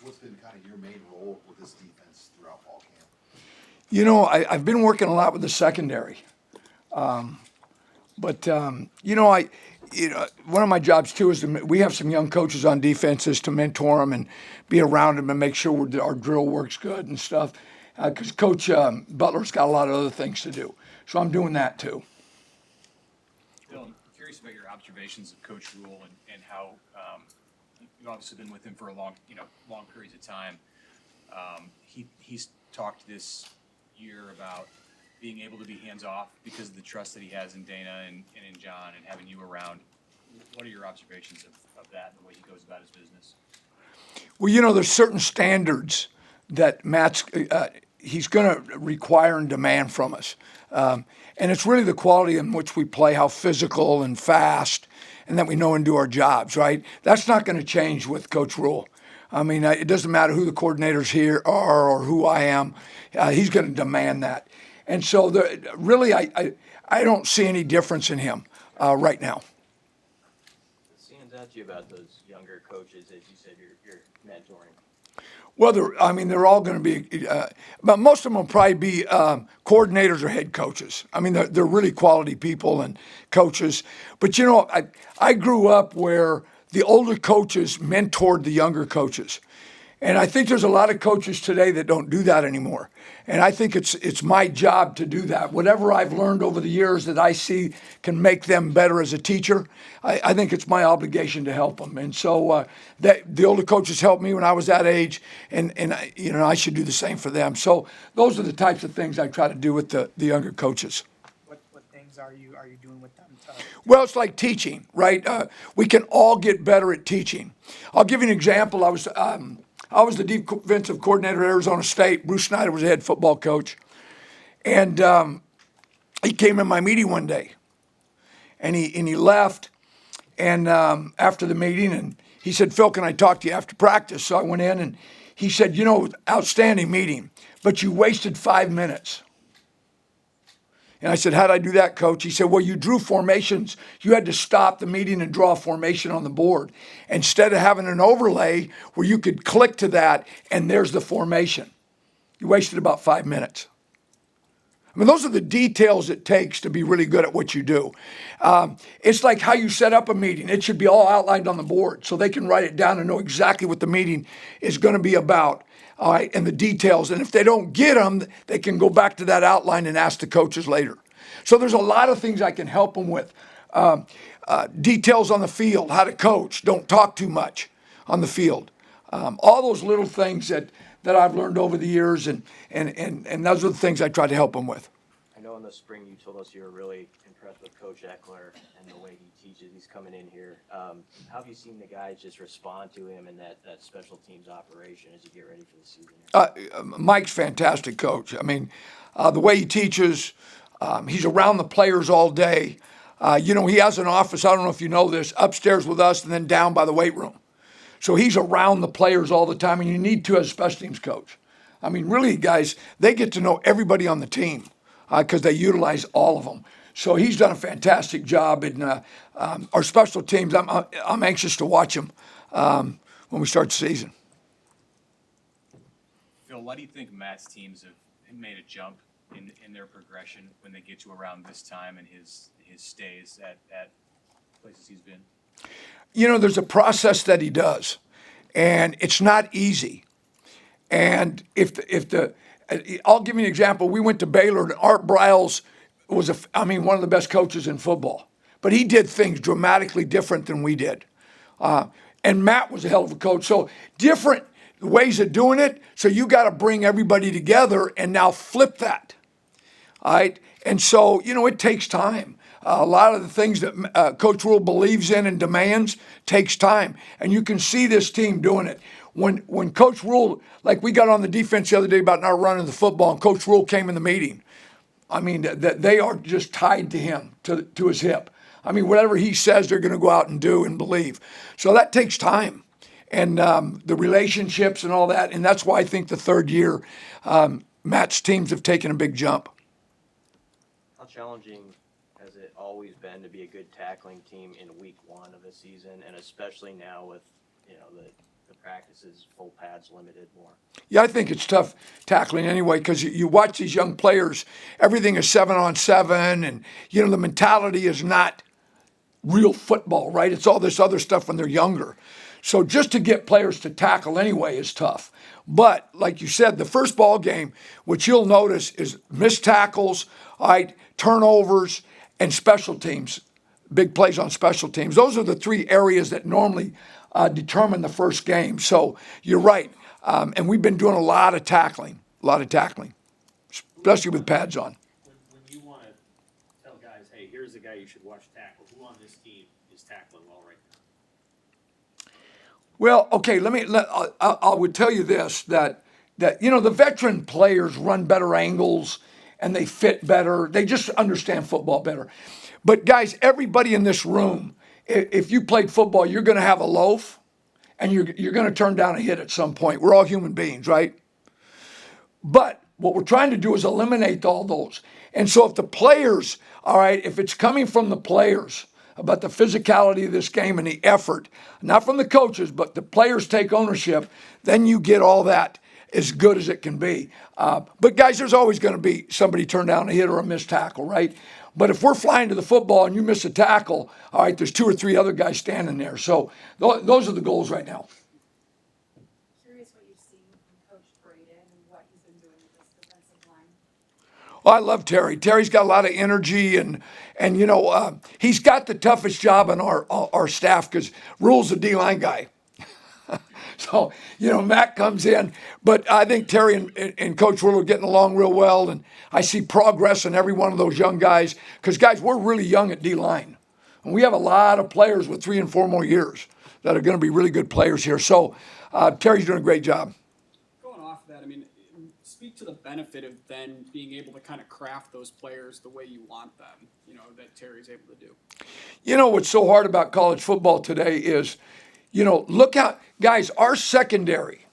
what's been kind of your main role with this defense throughout fall camp? I've been working a lot with the secondary. One of my jobs too is we have some young coaches on defenses to mentor them and be around them and make sure our drill works good and stuff. Because Coach Butler's got a lot of other things to do, so I'm doing that too. Bill, I'm curious about your observations of Coach Rule and how you've obviously been with him for a long periods of time. He's talked this year about being able to be hands off because of the trust that he has in Dana and in John and having you around. What are your observations of that and the way he goes about his business? Well, there's certain standards that Matt's he's going to require and demand from us. And it's really the quality in which we play, how physical and fast, and that we know and do our jobs, right? That's not going to change with Coach Rule. I mean, it doesn't matter who the coordinators here are or who I am. He's going to demand that. And so, really, I don't see any difference in him right now. What stands out to you about those younger coaches, as you said, you're mentoring? Well, they're all going to be, but most of them will probably be coordinators or head coaches. I mean, they're really quality people and coaches. But I grew up where the older coaches mentored the younger coaches, and I think there's a lot of coaches today that don't do that anymore. And I think it's my job to do that. Whatever I've learned over the years that I see can make them better as a teacher, I think it's my obligation to help them. And so the older coaches helped me when I was that age, and I should do the same for them. So those are the types of things I try to do with the younger coaches. What things are you doing with them? Well, it's like teaching, right? We can all get better at teaching. I'll give you an example. I was the defensive coordinator at Arizona State. Bruce Snyder was the head football coach. And he came in my meeting one day. And he left and after the meeting, and he said, "Phil, can I talk to you after practice?" So I went in, and he said, "Outstanding meeting, but you wasted 5 minutes." And I said, "How'd I do that, Coach?" He said, "Well, you drew formations. You had to stop the meeting and draw a formation on the board instead of having an overlay where you could click to that and there's the formation. You wasted about 5 minutes." I mean, those are the details it takes to be really good at what you do. It's like how you set up a meeting. It should be all outlined on the board so they can write it down and know exactly what the meeting is going to be about. All right, and the details. And if they don't get them, they can go back to that outline and ask the coaches later. So there's a lot of things I can help them with. Details on the field, how to coach, don't talk too much on the field. All those little things that I've learned over the years, and those are the things I try to help them with. I know in the spring you told us you were really impressed with Coach Eckler and the way he teaches. He's coming in here. How have you seen the guys just respond to him and that special teams operation as you get ready for the season? Mike's fantastic coach. I mean, the way he teaches, he's around the players all day. He has an office, I don't know if you know this, upstairs with us and then down by the weight room. So he's around the players all the time, and you need to as a special teams coach. I mean, really, guys, they get to know everybody on the team because they utilize all of them. So he's done a fantastic job in our special teams. I'm anxious to watch him when we start the season. Phil, why do you think Matt's teams have made a jump in their progression when they get to around this time and his stays at places he's been? There's a process that he does, and it's not easy. And I'll give you an example. We went to Baylor, and Art Briles was one of the best coaches in football, but he did things dramatically different than we did. And Matt was a hell of a coach. So different ways of doing it. So you got to bring everybody together and now flip that. All right. And so, it takes time. A lot of the things that Coach Rule believes in and demands takes time. And you can see this team doing it. When Coach Rule, like we got on the defense the other day about not running the football, and Coach Rule came in the meeting. I mean, that they are just tied to him, to his hip. I mean, whatever he says, they're going to go out and do and believe. So that takes time. And the relationships and all that. And that's why I think the third year, Matt's teams have taken a big jump. How challenging has it always been to be a good tackling team in week one of the season, and especially now with the the practices, full pads limited more? Yeah, I think it's tough tackling anyway because you watch these young players, everything is 7-on-7, and, the mentality is not real football, right? It's all this other stuff when they're younger. So just to get players to tackle anyway is tough. But like you said, the first ball game, what you'll notice is missed tackles, all right, turnovers, and special teams, big plays on special teams. Those are the three areas that normally determine the first game. So you're right. And we've been doing a lot of tackling, especially with pads on. When you want to tell guys, hey, here's the guy you should watch tackle, who on this team is tackling well right now? Well, okay, I would tell you this, that the veteran players run better angles and they fit better. They just understand football better. But guys, everybody in this room, if you played football, you're going to have a loaf and you're going to turn down a hit at some point. We're all human beings, right? But what we're trying to do is eliminate all those. And so if the players, all right, if it's coming from the players about the physicality of this game and the effort, not from the coaches, but the players take ownership, then you get all that as good as it can be. But guys, there's always going to be somebody turn down a hit or a missed tackle, right? But if we're flying to the football and you miss a tackle, all right, there's 2 or 3 other guys standing there. So those are the goals right now. Curious what you've seen from Coach Braden and what he's been doing with this defensive line. Well, I love Terry. Terry's got a lot of energy, and he's got the toughest job on our staff because Rule's a D-line guy. So, Matt comes in. But I think Terry and Coach Rule are getting along real well, and I see progress in every one of those young guys because, guys, we're really young at D-line. And we have a lot of players with 3 and 4 more years that are going to be really good players here. So Terry's doing a great job. Going off of that, speak to the benefit of then being able to kind of craft those players the way you want them, that Terry's able to do. What's so hard about college football today is, look out, guys, our secondary,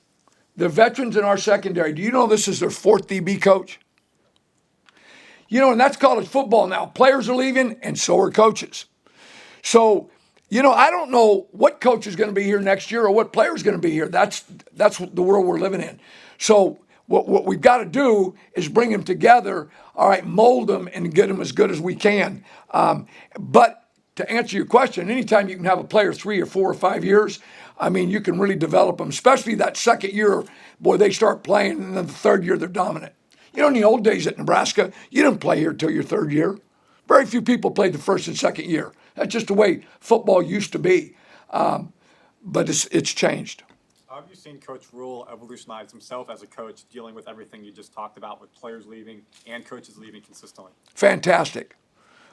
the veterans in our secondary, do you know this is their 4th DB coach? And that's college football now. Players are leaving, and so are coaches. So, I don't know what coach is going to be here next year or what player is going to be here. That's the world we're living in. So what we've got to do is bring them together, all right, mold them and get them as good as we can. But to answer your question, anytime you can have a player 3 or 4 or 5 years, you can really develop them, especially that second year, boy, they start playing, and then the 3rd year they're dominant. In the old days at Nebraska, you didn't play here till your 3rd year. Very few people played the 1st and 2nd year. That's just the way football used to be. But it's changed. How have you seen Coach Rule evolutionize himself as a coach, dealing with everything you just talked about with players leaving and coaches leaving consistently? Fantastic.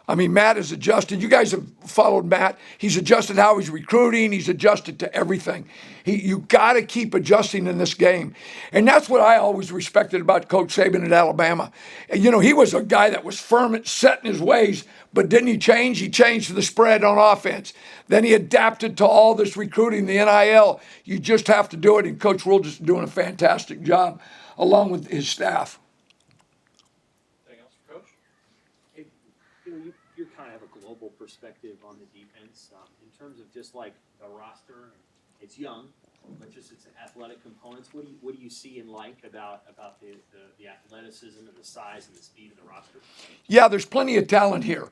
Matt has adjusted. You guys have followed Matt. He's adjusted how he's recruiting. He's adjusted to everything. You got to keep adjusting in this game. And that's what I always respected about Coach Saban at Alabama. And, he was a guy that was firm, set in his ways, but didn't he change? He changed to the spread on offense. Then he adapted to all this recruiting, the NIL. You just have to do it, and Coach Rule just doing a fantastic job along with his staff. You kind of have a global perspective on the defense in terms of just like the roster. It's young, but just its athletic components. What do you see and like about the athleticism and the size and the speed of the roster? Yeah, there's plenty of talent here,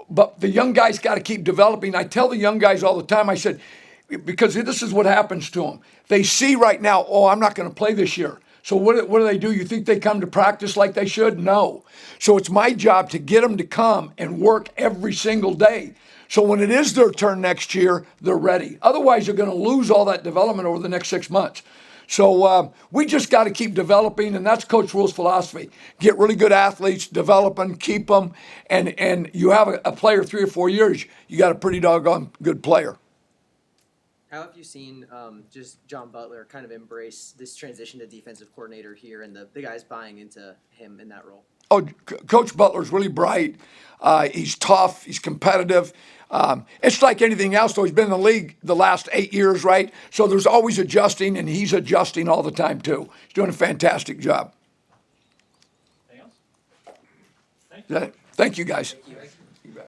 but the young guys got to keep developing. I tell the young guys all the time, I said, because this is what happens to them. They see right now, I'm not going to play this year. So what do? You think they come to practice like they should? No. So it's my job to get them to come and work every single day. So when it is their turn next year, they're ready. Otherwise, they're going to lose all that development over the next 6 months. So we just got to keep developing, and that's Coach Rule's philosophy. Get really good athletes, develop them, keep them, and you have a player 3 or 4 years, you got a pretty doggone good player. How have you seen just John Butler kind of embrace this transition to defensive coordinator here and the guys buying into him in that role? Oh, Coach Butler's really bright. He's tough. He's competitive. It's like anything else, though. He's been in the league the last 8 years, right? So there's always adjusting, and he's adjusting all the time, too. He's doing a fantastic job. Anything else? Thank you. Thank you, guys.